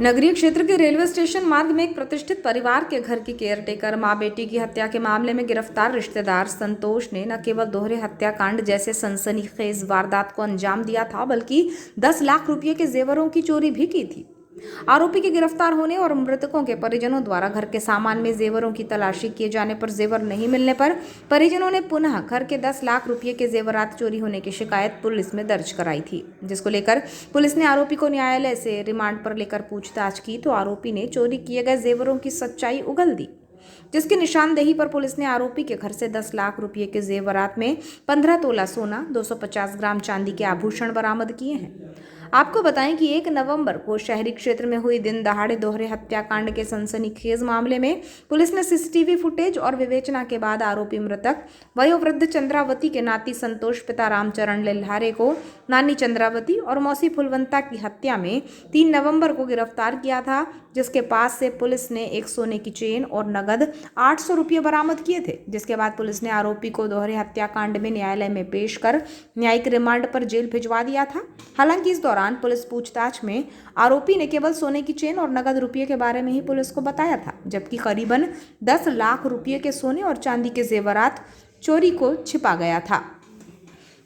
नगरीय क्षेत्र के रेलवे स्टेशन मार्ग में एक प्रतिष्ठित परिवार के घर की केयरटेकर मां बेटी की हत्या के मामले में गिरफ्तार रिश्तेदार संतोष ने न केवल दोहरे हत्याकांड जैसे सनसनीखेज वारदात को अंजाम दिया था, बल्कि 10 लाख रुपए के जेवरों की चोरी भी की थी। आरोपी के गिरफ्तार होने और मृतकों के परिजनों द्वारा घर के सामान में जेवरों की तलाशी किए जाने पर जेवर नहीं मिलने पर परिजनों ने पुनः घर के 10 लाख रुपए के जेवरात चोरी होने की शिकायत पुलिस में दर्ज कराई थी, जिसको लेकर पुलिस ने आरोपी को न्यायालय से रिमांड पर लेकर पूछताछ की तो आरोपी ने चोरी किए गए जेवरों की सच्चाई उगल दी, जिसकी निशानदेही पर पुलिस ने आरोपी के घर से 10 लाख रुपए के जेवरात में 15 तोला सोना, 250 ग्राम चांदी के आभूषण बरामद किए हैं। आपको बताएं कि 1 नवंबर को शहरी क्षेत्र में हुई दिन दहाड़े दोहरे हत्याकांड के सनसनीखेज मामले में पुलिस ने सीसीटीवी फुटेज और विवेचना के बाद आरोपी मृतक वयोवृद्ध चंद्रावती के नाती संतोष पिता रामचरण लिल्हारे को नानी चंद्रावती और मौसी फुलवंता की हत्या में 3 नवंबर को गिरफ्तार किया था, जिसके पास से पुलिस ने एक सोने की चेन और नगद 800 रुपये बरामद किए थे। जिसके बाद पुलिस ने आरोपी को दोहरे हत्याकांड में न्यायालय में पेश कर न्यायिक रिमांड पर जेल भिजवा दिया था। हालांकि इस दौरान पुलिस पूछताछ में आरोपी ने केवल सोने की चेन और नगद रुपये के बारे में ही पुलिस को बताया था, जबकि करीबन 10 लाख रुपये के सोने और चांदी के जेवरात चोरी को छिपा गया था।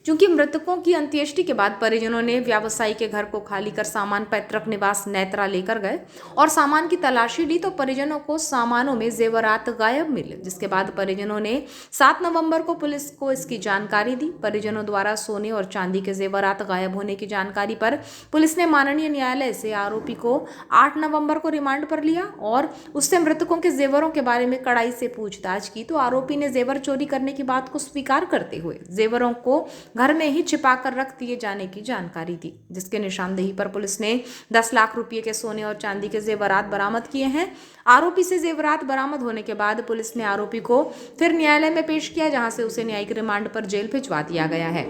चूंकि मृतकों की अंत्येष्टि के बाद परिजनों ने व्यवसायी के घर को खाली कर सामान पैतृक निवास नेत्रा लेकर गए और सामान की तलाशी ली तो परिजनों को सामानों में जेवरात गायब मिले, जिसके बाद परिजनों ने 7 नवंबर को पुलिस को इसकी जानकारी दी। परिजनों द्वारा सोने और चांदी के जेवरात गायब होने की जानकारी पर पुलिस ने माननीय न्यायालय से आरोपी को 8 नवंबर को रिमांड पर लिया और उससे मृतकों के जेवरों के बारे में कड़ाई से पूछताछ की तो आरोपी ने जेवर चोरी करने की बात को स्वीकार करते हुए जेवरों को घर में ही छिपा कर रख दिए जाने की जानकारी दी, जिसके निशानदेही पर पुलिस ने 10 लाख रुपए के सोने और चांदी के जेवरात बरामद किए हैं। आरोपी से जेवरात बरामद होने के बाद पुलिस ने आरोपी को फिर न्यायालय में पेश किया, जहां से उसे न्यायिक रिमांड पर जेल भिजवा दिया गया है।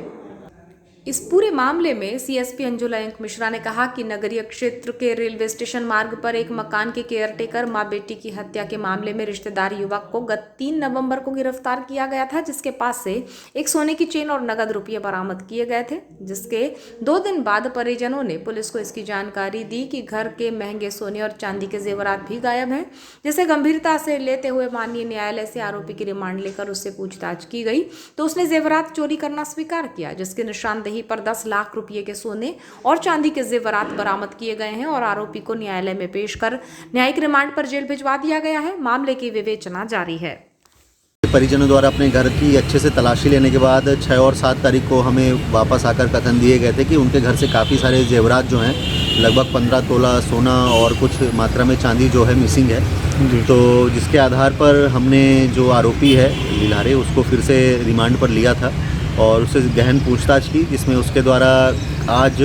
इस पूरे मामले में सीएसपी अंजुला मिश्रा ने कहा कि नगरीय क्षेत्र के रेलवे स्टेशन मार्ग पर एक मकान के केयरटेकर मां बेटी की हत्या के मामले में रिश्तेदार युवक को गत 3 नवंबर को गिरफ्तार किया गया था, जिसके पास से एक सोने की चेन और नगद रुपये बरामद किए गए थे। जिसके 2 दिन बाद परिजनों ने पुलिस को इसकी जानकारी दी कि घर के महंगे सोने और चांदी के जेवरात भी गायब हैं, जिसे गंभीरता से लेते हुए माननीय न्यायालय से आरोपी की रिमांड लेकर उससे पूछताछ की गई तो उसने जेवरात चोरी करना स्वीकार किया, जिसके निशानदेही पर 10 लाख रुपए के सोने और चांदी के जेवरात बरामद किए गए हैं और आरोपी को न्यायालय में पेश कर न्यायिक रिमांड पर जेल भिजवा दिया गया है। मामले की विवेचना जारी है। परिजनों द्वारा अपने घर की अच्छे से तलाशी लेने के बाद 6 और 7 तारीख को हमें वापस आकर कथन दिए गए थे कि उनके घर से काफ़ी सारे जेवरात जो हैं लगभग 15 तोला सोना और कुछ मात्रा में चांदी जो है मिसिंग है। तो जिसके आधार पर हमने जो आरोपी है लिल्हारे उसको फिर से रिमांड पर लिया था और उससे गहन पूछताछ की, जिसमें उसके द्वारा आज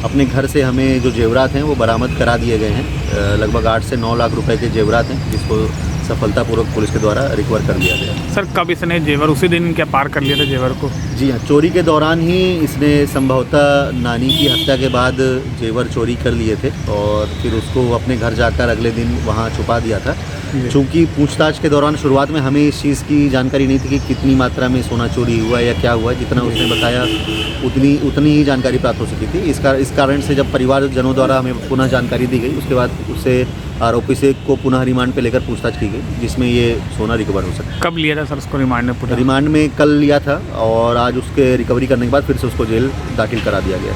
अपने घर से हमें जो जेवरात हैं वो बरामद करा दिए गए हैं। लगभग 8 से 9 लाख रुपए के जेवरात हैं, जिसको सफलतापूर्वक पुलिस के द्वारा रिकवर कर लिया गया। सर, कब इसने जेवर उसी दिन क्या पार कर लिया था जेवर को? जी हाँ, चोरी के दौरान ही इसने संभवतः नानी की हत्या के बाद जेवर चोरी कर लिए थे और फिर उसको अपने घर जाकर अगले दिन वहाँ छुपा दिया था। चूँकि पूछताछ के दौरान शुरुआत में हमें इस चीज़ की जानकारी नहीं थी कि कितनी मात्रा में सोना चोरी हुआ या क्या हुआ, जितना उसने बताया उतनी ही जानकारी प्राप्त हो सकी थी। इस कारण से जब परिवारजनों द्वारा हमें पुनः जानकारी दी गई उसके बाद उससे आरोपी से को पुनः रिमांड पे लेकर पूछताछ की गई, जिसमें ये सोना रिकवर हो सका। कब लिया था सर उसको रिमांड में? रिमांड में कल लिया था और आज उसके रिकवरी करने के बाद फिर से उसको जेल दाखिल करा दिया गया।